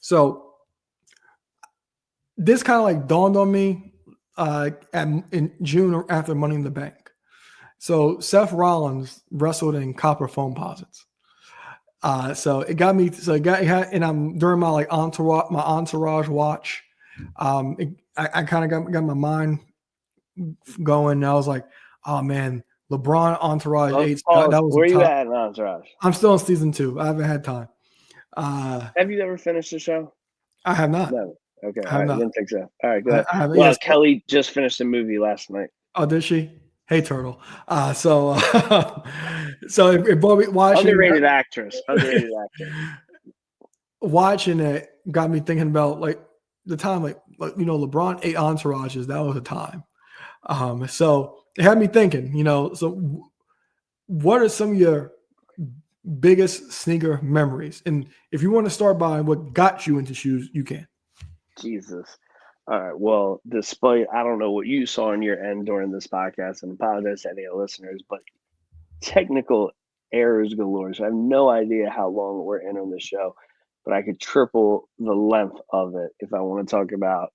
So this kind of like dawned on me in June or after Money in the Bank. So Seth Rollins wrestled in copper foam posits. So it got me. So and I'm during my entourage watch. I kind of got my mind going. And I was like, oh man, LeBron Entourage 8. That was where a you top. at in Entourage? I'm still in season 2. I haven't had time. Have you ever finished the show? I have not. No. Okay. I All have right. not. Didn't think so. All right. Go ahead. I Well, yes. Kelly just finished a movie last night. Oh, did she? Hey, Turtle. So it brought me watching. Underrated actress. Watching it got me thinking about like the time, like LeBron 8 entourages. That was a time. So it had me thinking. So what are some of your biggest sneaker memories? And if you want to start by what got you into shoes, you can. Jesus. All right. Well, despite I don't know what you saw on your end during this podcast, and apologize to any of the listeners, but technical errors galore. So I have no idea how long we're in on the show, but I could triple the length of it if I want to talk about,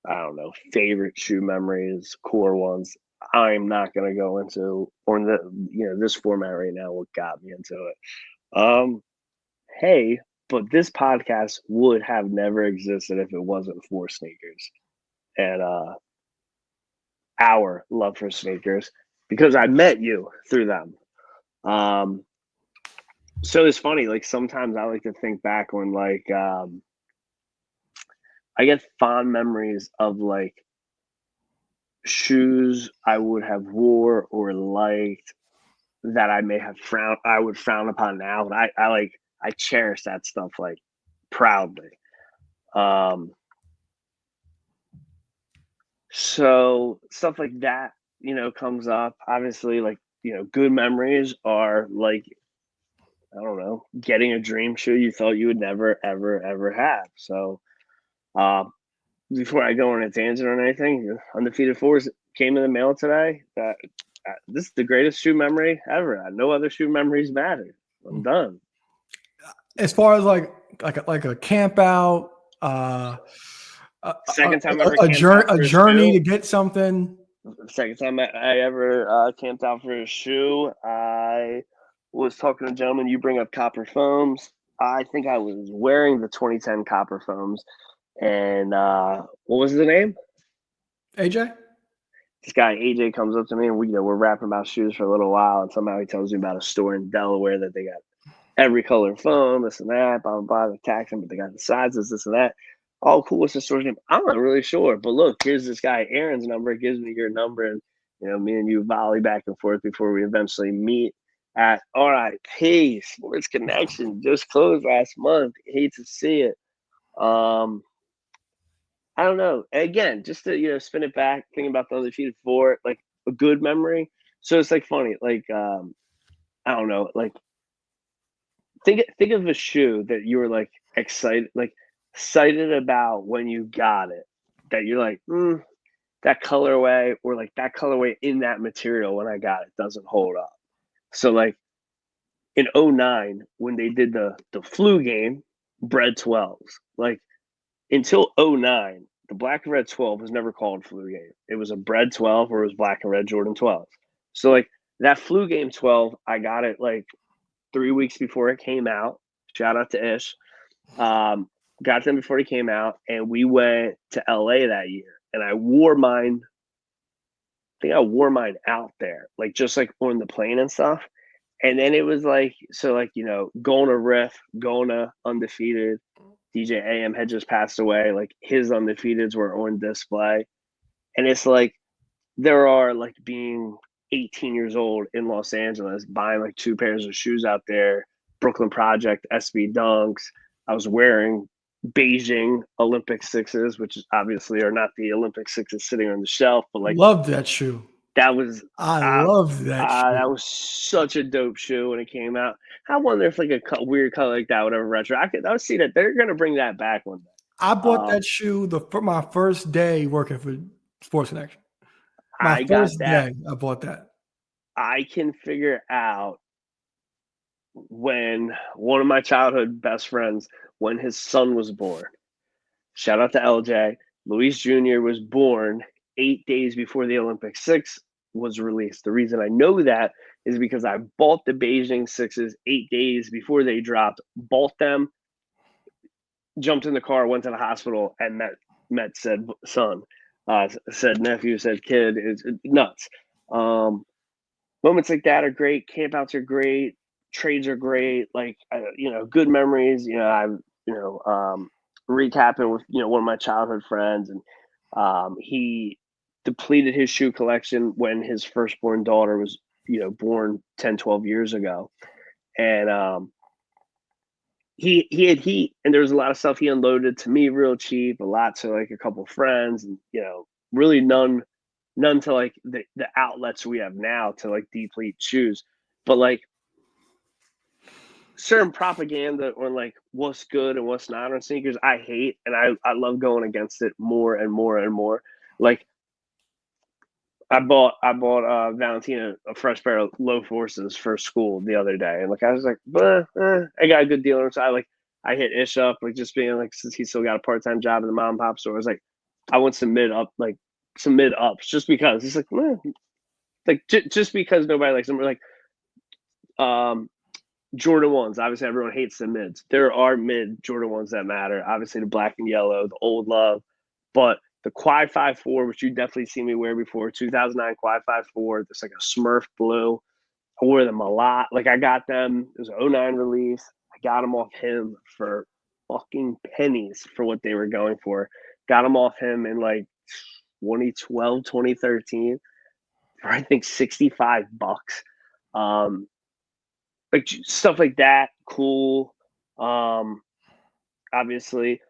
I don't know, favorite shoe memories, core ones. I'm not going to go into or in this format right now. What got me into it? Hey, but this podcast would have never existed if it wasn't for sneakers and our love for sneakers because I met you through them. So it's funny, like sometimes I like to think back when I get fond memories of like shoes I would have wore or liked that I would frown upon now. But I cherish that stuff like proudly. So stuff like that, comes up. Obviously, like, good memories are like, I don't know, getting a dream shoe you thought you would never, ever, ever have. So, before I go on a tangent or anything, Undefeated Fours came in the mail today. This is the greatest shoe memory ever. No other shoe memories matter. I'm done. As far as like a camp out, Second time ever a journey shoe. to get something. Second time I ever camped out for a shoe. I was talking to a gentleman. You bring up copper foams. I think I was wearing the 2010 copper foams. And what was the name? AJ? This guy AJ comes up to me and we're rapping about shoes for a little while, and somehow he tells me about a store in Delaware that they got every color foam, this and that, blah blah blah. The taxing, but they got the sizes, this and that. Oh, cool. What's the store's name? I'm not really sure, but look, here's this guy Aaron's number. It gives me your number, and me and you volley back and forth before we eventually meet at RIP Sports Connection. Just closed last month. Hate to see it. I don't know. Again, just to spin it back, thinking about the Undefeated Four, like a good memory. So it's like funny, like I don't know, like think of a shoe that you were like excited about when you got it. That you're like, that colorway or like that colorway in that material when I got it doesn't hold up. So like in 09, when they did the flu game, Bred 12s, like until 09, the black and red 12 was never called flu game. It was a Bred 12 or it was black and red Jordan 12. So like that flu game 12, I got it like 3 weeks before it came out. Shout out to Ish. Got them before it came out, and we went to LA that year. And I wore mine. I think I wore mine out there, like just like on the plane and stuff. And then it was like, so like, going to Riff, going to Undefeated. DJ AM had just passed away. Like his Undefeateds were on display. And it's like, there are like being 18 years old in Los Angeles, buying like 2 pairs of shoes out there, Brooklyn Project, SB Dunks. I was wearing Beijing Olympic sixes, which obviously are not the Olympic sixes sitting on the shelf, but like Love that shoe. that was I love that shoe. that was such a dope shoe when it came out. I wonder if like a weird color like that would ever retro. I would see that they're gonna bring that back one day. I bought that shoe for my first day working for Sports Connection. I got that. Day, I bought that. I can figure out when one of my childhood best friends when his son was born. Shout out to LJ. Luis Jr. was born 8 days before the Olympic Six was released. The reason I know that is because I bought the Beijing Sixes 8 days before they dropped, bought them, jumped in the car, went to the hospital, and met said son, said nephew, said kid. Is nuts. Moments like that are great. Campouts are great. Trades are great. Like, good memories. I'm recapping with one of my childhood friends, and he depleted his shoe collection when his firstborn daughter was born 10, 12 years ago, and he had heat, and there was a lot of stuff he unloaded to me real cheap, a lot to like a couple friends, and really none to like the outlets we have now to like deplete shoes. But like certain propaganda on like what's good and what's not on sneakers, I hate, and I love going against it more and more and more. Like I bought Valentina a fresh pair of low forces for school the other day, and like I was like, I got a good deal. So I hit Ish up, like just being like, since he still got a part-time job in the mom and pop store, I was like, I want some mid ups just because. He's like, just because nobody likes them. We're like, Jordan 1s. Obviously, everyone hates the mids. There are mid Jordan 1s that matter. Obviously, the black and yellow, the old love, but the Quai 5.4, which you definitely seen me wear before, 2009 Quai 5.4. There's like a Smurf blue. I wore them a lot. Like I got them. It was an 09 release. I got them off him for fucking pennies for what they were going for. Got them off him in like 2012, 2013 for I think $65. Like stuff like that, cool. Obviously,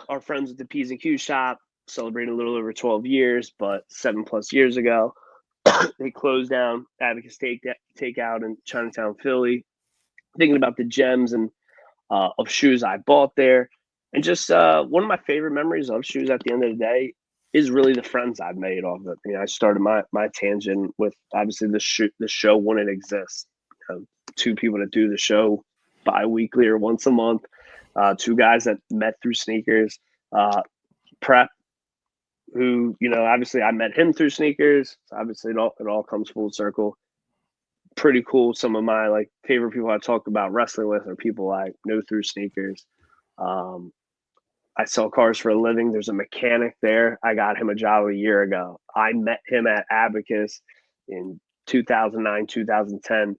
our friends at the P's and Q shop celebrating a little over 12 years, but 7+ years ago, they closed down Abacus Takeout in Chinatown, Philly. Thinking about the gems and of shoes I bought there, and just one of my favorite memories of shoes at the end of the day is really the friends I've made off of it. I started my tangent with obviously the show wouldn't exist. Two people that do the show bi-weekly or once a month. Two guys that met through sneakers. Prep, who obviously I met him through sneakers. So obviously, it all comes full circle. Pretty cool. Some of my like favorite people I talk about wrestling with are people I know through sneakers. I sell cars for a living. There's a mechanic there. I got him a job a year ago. I met him at Abacus in 2009, 2010.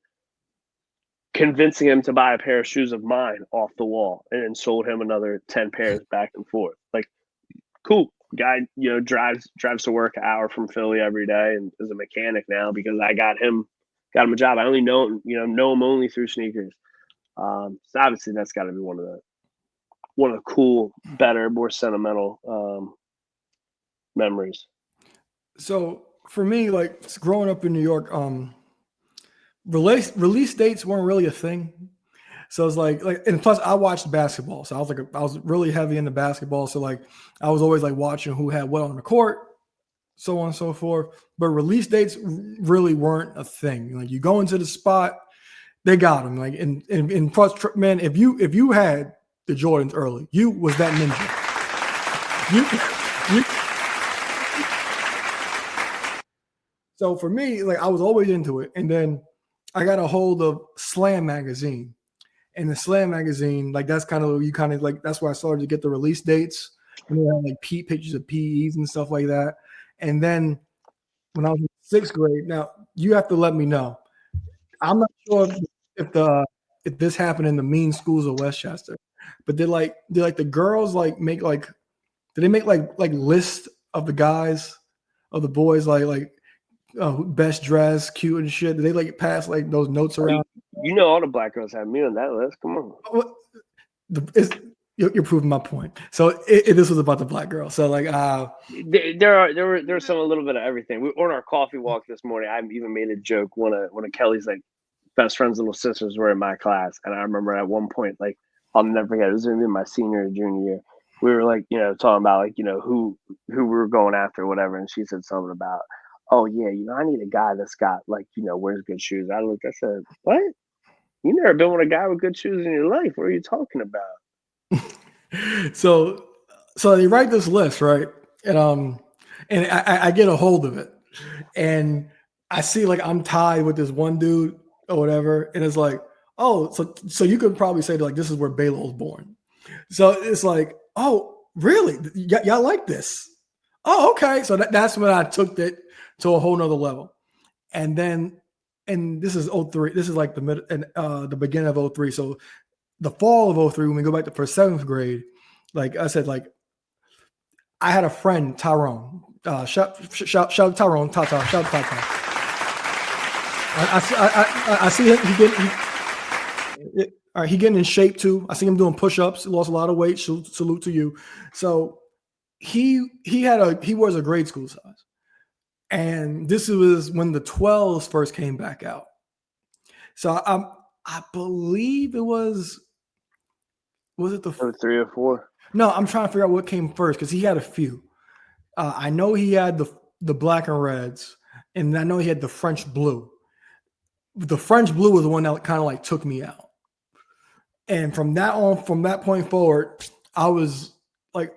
Convincing him to buy a pair of shoes of mine off the wall, and then sold him another 10 pairs back and forth. Like, cool guy, drives to work an hour from Philly every day and is a mechanic now because I got him a job. I only know him only through sneakers. So obviously that's got to be one of the cool, better, more sentimental memories. So for me, like growing up in New York, release dates weren't really a thing. So it's like, and plus I watched basketball. So I was really heavy into basketball. So like, I was always like watching who had what on the court, so on and so forth. But release dates really weren't a thing. Like you go into the spot, they got them. Like, and plus, man, if you had the Jordans early, you was that ninja. So for me, like I was always into it. And then I got a hold of Slam magazine. And the Slam magazine, like that's kind of like that's where I started to get the release dates. And they had like pictures of PEs and stuff like that. And then when I was in 6th grade, now you have to let me know. I'm not sure if this happened in the mean schools of Westchester, but did the girls make did they make like lists of the guys, of the boys best dressed, cute and shit? Did they like pass like those notes around? All the black girls have me on that list. Come on. You're proving my point. So this was about the black girl. So like there's some a little bit of everything. We on our coffee walk this morning, I even made a joke. One of Kelly's like best friend's little sisters were in my class, and I remember at one point, like I'll never forget, it was in my senior or junior year. We were like, talking about like, who we were going after or whatever, and she said something about, oh yeah, I need a guy that's got like, wears good shoes. I looked, I said, what? You never been with a guy with good shoes in your life. What are you talking about? So so they write this list, right? And I get a hold of it, and I see like I'm tied with this one dude or whatever, and it's like, oh, so you could probably say like this is where Belo was born. So it's like, oh, really? Y'all like this? Oh, okay. So that's when I took it to a whole nother level. And then, and this is '03. This is like the mid and the beginning of '03. So the fall of '03, when we go back to for seventh grade, like I said, like I had a friend, Tyrone. Shout Tyrone, Tata, shout Tata. I see him. He getting in shape too. I see him doing push-ups. He lost a lot of weight. Salute to you. So he was a grade school size, and this was when the 12s first came back out. So I believe it was it the Oh, 3 or 4. no, I'm trying to figure out what came first because he had a few. I know he had the black and reds, and I know he had the French blue. The French blue was the one that kind of like took me out. And from that point forward, I was like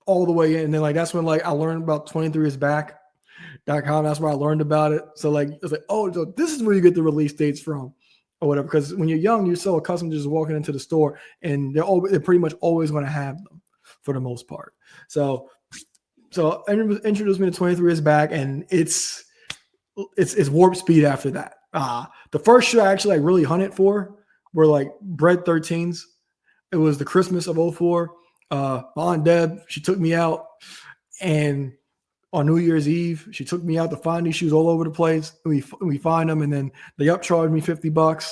all the way in. And then like that's when like I learned about 23isback.com. That's where I learned about it. So like it's like, oh, so this is where you get the release dates from or whatever. Because when you're young, you're so accustomed to just walking into the store and they're pretty much always going to have them for the most part. So introduced me to 23 is back, and it's warp speed after that. The first shoe I actually like really hunted for were like Bread 13s. It was the Christmas of '04. My Aunt Deb, she took me out, and on New Year's Eve, she took me out to find these shoes all over the place. We find them, and then they upcharged me $50.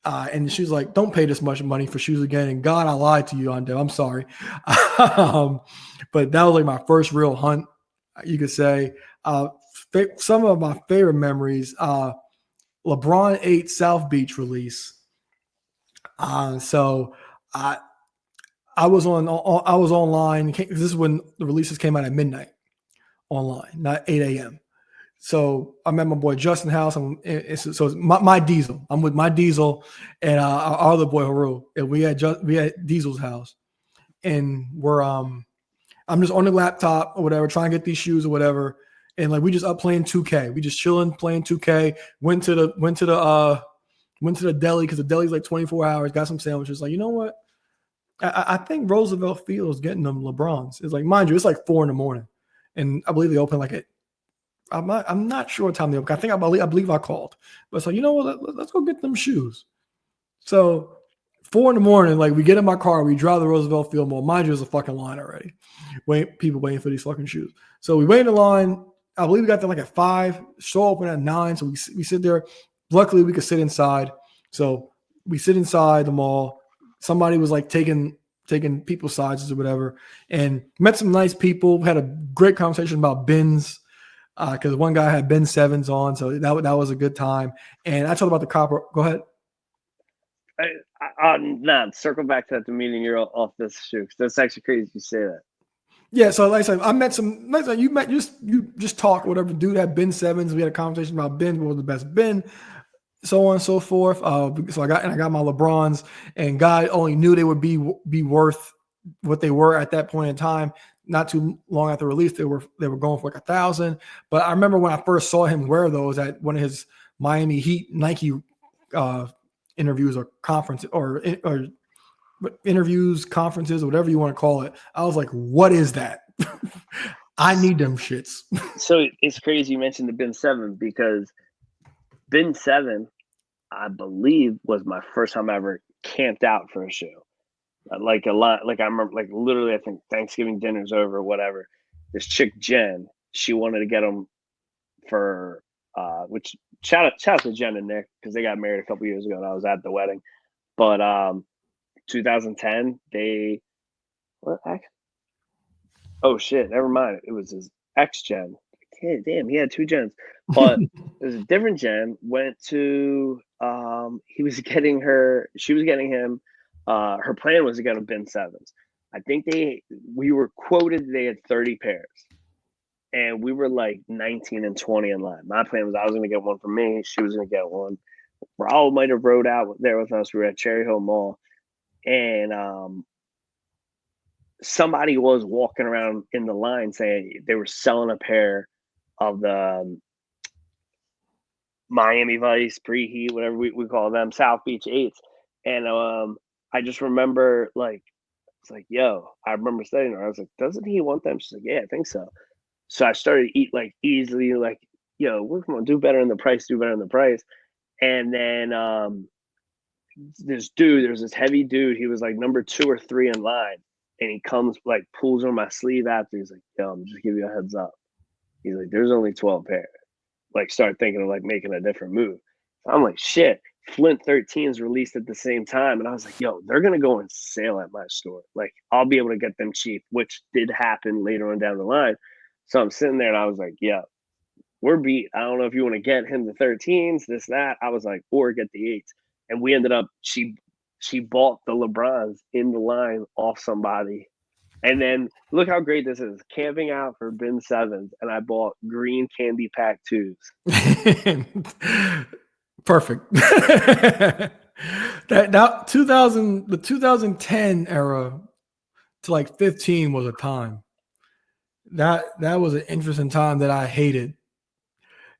And she was like, "Don't pay this much money for shoes again." And God, I lied to you, Aunt Deb. I'm sorry. But that was like my first real hunt, you could say. Some of my favorite memories, LeBron 8 South Beach release. So I was online. This is when the releases came out at midnight online, not 8 a.m. So I met my boy Justin House. So it's my Diesel. I'm with my Diesel and our other boy Haru. And we had Diesel's house, and I'm just on the laptop or whatever, trying to get these shoes or whatever. And like we just up playing 2K. We just chilling, playing 2K. Went to the deli because the deli's like 24 hours. Got some sandwiches. Like, you know what? I think Roosevelt Field is getting them LeBrons. It's like, mind you, it's like 4 a.m, and I believe they open like at. I'm not sure what time they open. I believe I called, but it's like, you know what? Let's go get them shoes. So 4 a.m, like we get in my car, we drive the Roosevelt Field Mall. Mind you, there's a fucking line already. People waiting for these fucking shoes. So we wait in the line. I believe we got there like at 5. Store open at 9. So we sit there. Luckily, we could sit inside. So we sit inside the mall. Somebody was like taking people's sizes or whatever, and met some nice people. Had a great conversation about bins because one guy had Ben 7s on, so that was a good time. And I talked about the copper. Go ahead. Circle back to that the meeting you're off this shoe. That's actually crazy you say that. Yeah, so like I said, I met some. Like I said, you just talk whatever. Dude had Ben 7s. We had a conversation about Ben. What was the best Ben? So on and so forth. So I got my LeBrons, and God only knew they would be worth what they were at that point in time. Not too long after release, they were going for like 1,000. But I remember when I first saw him wear those at one of his Miami Heat Nike interviews or conference or interviews, conferences, whatever you want to call it. I was like, what is that? I need them shits. So it's crazy you mentioned the Ben 7 because Ben 7, I believe, was my first time I ever camped out for a shoe. Like a lot, like I remember, like literally, I think Thanksgiving dinner's over, or whatever. This chick Jen, she wanted to get them for, which shout out to Jen and Nick because they got married a couple years ago and I was at the wedding. But 2010, they what? Oh shit, never mind. It was his ex Jen. Damn, he had 2 gens. But it was a different Jen. Went to she was getting him. Her plan was to get him Ben 7s. I think we were quoted they had 30 pairs. And we were like 19 and 20 in line. My plan was I was gonna get one for me, she was gonna get one. Raul might have rode out there with us. We were at Cherry Hill Mall, and somebody was walking around in the line saying they were selling a pair of the Miami Vice, preheat, whatever we call them, South Beach eights. And I just remember like it's like, yo, I remember saying her, I was like, doesn't he want them? She's like, yeah, I think so. So I started to eat like easily, like, yo, we're gonna do better in the price, do better in the price. And then there's this heavy dude, he was like number 2 or 3 in line. And he comes like pulls on my sleeve after. He's like, yo, I'm just give you a heads up. He's like, there's only 12 pairs. Like start thinking of like making a different move. So I'm like, shit. Flint 13s released at the same time, and I was like, yo, they're gonna go on sale at my store. Like I'll be able to get them cheap, which did happen later on down the line. So I'm sitting there and I was like, yeah, we're beat. I don't know if you want to get him the 13s, this, that. I was like, or get the 8s. And we ended up she bought the LeBrons in the line off somebody. And then look how great this is. Camping out for bin 7s, and I bought green candy pack 2s. Perfect. that 2000 the 2010 era to like 15 was a time. That was an interesting time that I hated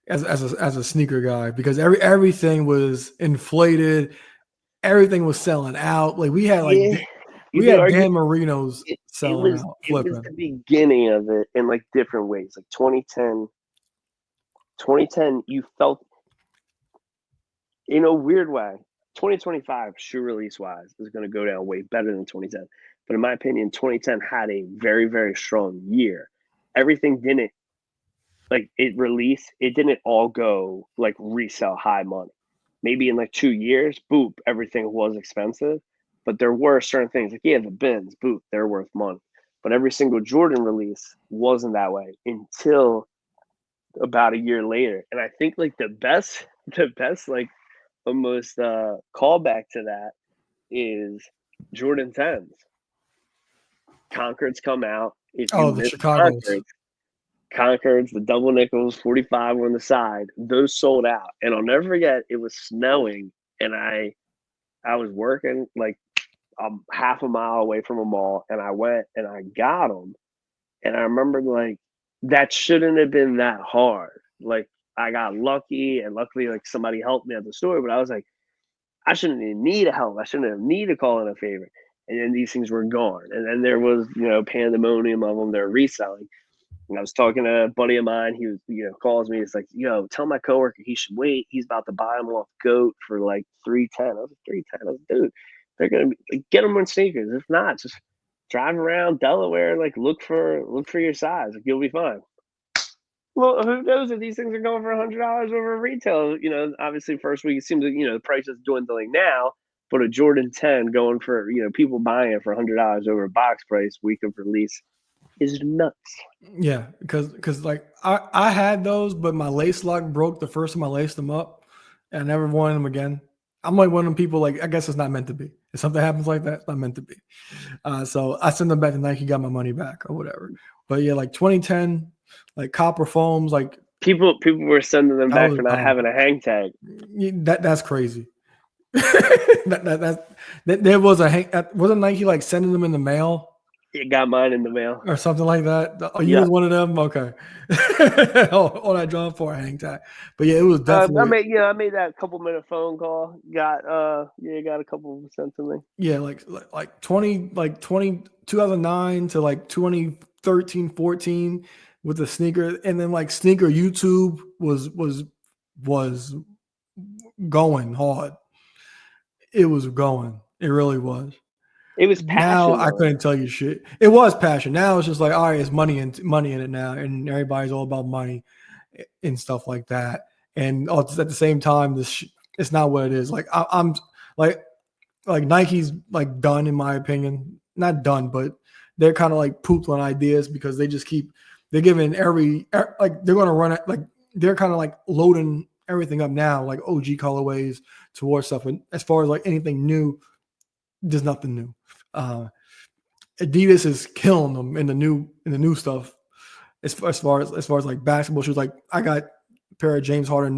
as a sneaker guy because everything was inflated, everything was selling out. Like we had we had Dan Marino's selling out, flipping. It was the flipping. beginning of it in like different ways. Like 2010, you felt in a weird way. 2025 shoe release wise is going to go down way better than 2010. But in my opinion, 2010 had a very, very strong year. Everything didn't like it released, it didn't all go like resell high money. Maybe in like 2 years, boop, everything was expensive. But there were certain things like, yeah, the bins, boop, they're worth money. But every single Jordan release wasn't that way until about a year later. And I think like the best like almost callback to that is Jordan 10s. Concords come out. If you The miss Chicago's. Concords, the double nickels, 45 on the side, those sold out. And I'll never forget, it was snowing, and I was working like half a mile away from a mall, and I went and I got them. And I remember like that shouldn't have been that hard. Like I got lucky, and luckily like somebody helped me at the store. But I was like, I shouldn't even need a help. I shouldn't have need to call in a favor. And then these things were gone. And then there was pandemonium of them. They're reselling. And I was talking to a buddy of mine. He was, calls me. It's like, yo, tell my coworker he should wait. He's about to buy them off Goat for like 310. I was like, 310. I was like, dude, they're gonna be like, get them on sneakers. If not, just drive around Delaware. Like, look for your size. Like, you'll be fine. Well, who knows if these things are going for $100 over retail? Obviously, first week it seems like the price is dwindling now. But a Jordan 10 going for people buying it for $100 over box price week of release is nuts. Yeah, because like I had those, but my lace lock broke the first time I laced them up, and I never wanted them again. I'm like one of them people, like, I guess it's not meant to be. If something happens like that, it's not meant to be. So I sent them back to Nike, got my money back or whatever. But yeah, like 2010, like copper foams, like people were sending them back for not having a hang tag. That's crazy. There was wasn't Nike like sending them in the mail? It got mine in the mail or something like that. Oh, you was one of them. Okay. All that drawn for a hang tag, but yeah, it was definitely. I made that couple-minute phone call. Got got a couple sent to me. Yeah, like 2009 to like 2013, 14 with the sneaker, and then like sneaker YouTube was going hard. It was going. It really was. It was passion. Now I couldn't tell you shit. It was passion. Now it's just like, all right, it's money in it now, and everybody's all about money and stuff like that. And at the same time, it's not what it is. Like I'm like Nike's like done, in my opinion. Not done, but they're kind of like pooped on ideas because they're giving like they're gonna run it, like they're kind of like loading everything up now, like OG colorways towards stuff. And as far as like anything new, there's nothing new. Adidas is killing them in the new stuff as far as like basketball shoes. Like I got a pair of James Harden